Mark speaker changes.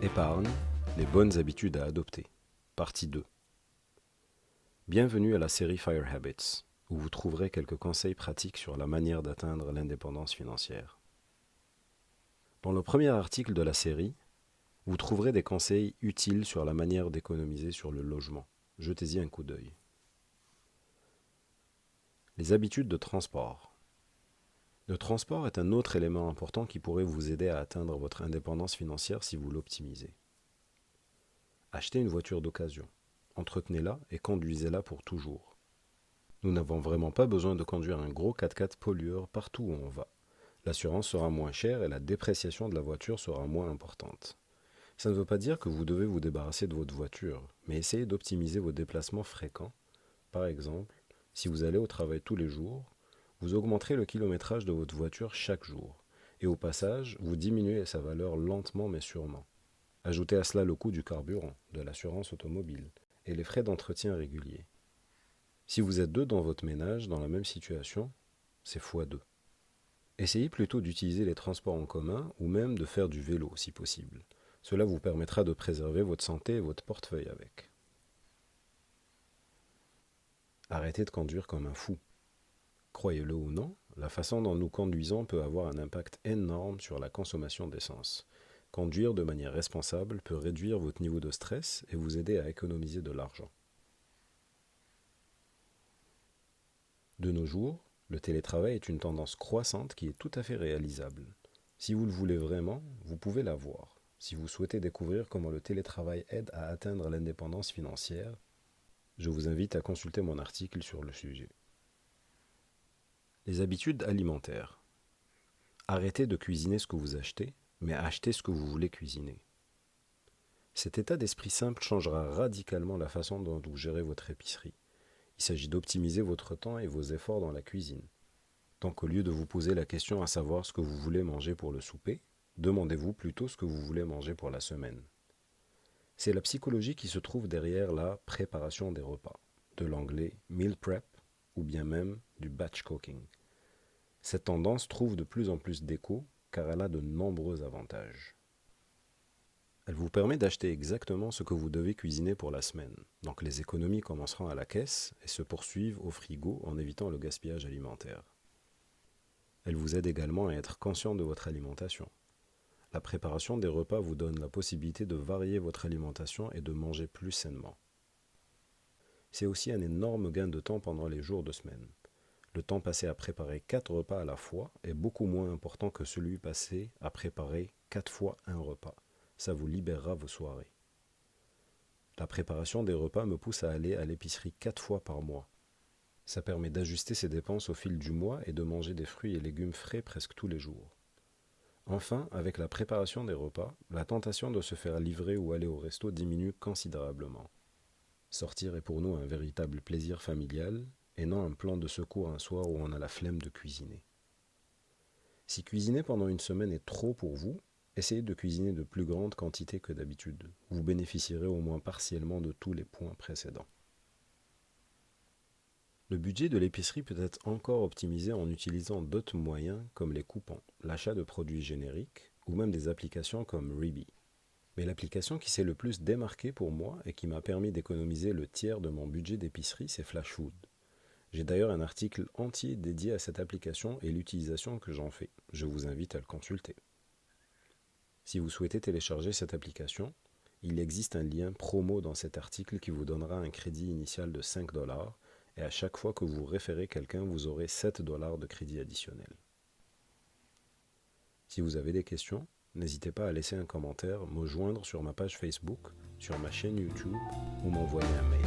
Speaker 1: Épargne, les bonnes habitudes à adopter. Partie 2. Bienvenue à la série Fire Habits, où vous trouverez quelques conseils pratiques sur la manière d'atteindre l'indépendance financière. Dans le premier article de la série, vous trouverez des conseils utiles sur la manière d'économiser sur le logement. Jetez-y un coup d'œil. Les habitudes de transport. Le transport est un autre élément important qui pourrait vous aider à atteindre votre indépendance financière si vous l'optimisez. Achetez une voiture d'occasion. Entretenez-la et conduisez-la pour toujours. Nous n'avons vraiment pas besoin de conduire un gros 4x4 pollueur partout où on va. L'assurance sera moins chère et la dépréciation de la voiture sera moins importante. Ça ne veut pas dire que vous devez vous débarrasser de votre voiture, mais essayez d'optimiser vos déplacements fréquents. Par exemple, si vous allez au travail tous les jours, vous augmenterez le kilométrage de votre voiture chaque jour, et au passage, vous diminuez sa valeur lentement mais sûrement. Ajoutez à cela le coût du carburant, de l'assurance automobile, et les frais d'entretien réguliers. Si vous êtes deux dans votre ménage, dans la même situation, c'est x2. Essayez plutôt d'utiliser les transports en commun ou même de faire du vélo si possible. Cela vous permettra de préserver votre santé et votre portefeuille avec. Arrêtez de conduire comme un fou. Croyez-le ou non, la façon dont nous conduisons peut avoir un impact énorme sur la consommation d'essence. Conduire de manière responsable peut réduire votre niveau de stress et vous aider à économiser de l'argent. De nos jours, le télétravail est une tendance croissante qui est tout à fait réalisable. Si vous le voulez vraiment, vous pouvez l'avoir. Si vous souhaitez découvrir comment le télétravail aide à atteindre l'indépendance financière, je vous invite à consulter mon article sur le sujet. Les habitudes alimentaires. Arrêtez de cuisiner ce que vous achetez, mais achetez ce que vous voulez cuisiner. Cet état d'esprit simple changera radicalement la façon dont vous gérez votre épicerie. Il s'agit d'optimiser votre temps et vos efforts dans la cuisine. Donc au lieu de vous poser la question à savoir ce que vous voulez manger pour le souper, demandez-vous plutôt ce que vous voulez manger pour la semaine. C'est la psychologie qui se trouve derrière la préparation des repas, de l'anglais meal prep ou bien même du batch cooking. Cette tendance trouve de plus en plus d'écho car elle a de nombreux avantages. Elle vous permet d'acheter exactement ce que vous devez cuisiner pour la semaine. Donc les économies commenceront à la caisse et se poursuivent au frigo en évitant le gaspillage alimentaire. Elle vous aide également à être conscient de votre alimentation. La préparation des repas vous donne la possibilité de varier votre alimentation et de manger plus sainement. C'est aussi un énorme gain de temps pendant les jours de semaine. Le temps passé à préparer 4 repas à la fois est beaucoup moins important que celui passé à préparer 4 fois un repas. Ça vous libérera vos soirées. La préparation des repas me pousse à aller à l'épicerie 4 fois par mois. Ça permet d'ajuster ses dépenses au fil du mois et de manger des fruits et légumes frais presque tous les jours. Enfin, avec la préparation des repas, la tentation de se faire livrer ou aller au resto diminue considérablement. Sortir est pour nous un véritable plaisir familial et non un plan de secours un soir où on a la flemme de cuisiner. Si cuisiner pendant une semaine est trop pour vous, essayez de cuisiner de plus grandes quantités que d'habitude. Vous bénéficierez au moins partiellement de tous les points précédents. Le budget de l'épicerie peut être encore optimisé en utilisant d'autres moyens comme les coupons, l'achat de produits génériques ou même des applications comme Reebee. Mais l'application qui s'est le plus démarquée pour moi et qui m'a permis d'économiser le tiers de mon budget d'épicerie, c'est Flashfood. J'ai d'ailleurs un article entier dédié à cette application et l'utilisation que j'en fais. Je vous invite à le consulter. Si vous souhaitez télécharger cette application, il existe un lien promo dans cet article qui vous donnera un crédit initial de 5 $ et à chaque fois que vous référez quelqu'un, vous aurez 7 $ de crédit additionnel. Si vous avez des questions, n'hésitez pas à laisser un commentaire, me joindre sur ma page Facebook, sur ma chaîne YouTube ou m'envoyer un mail.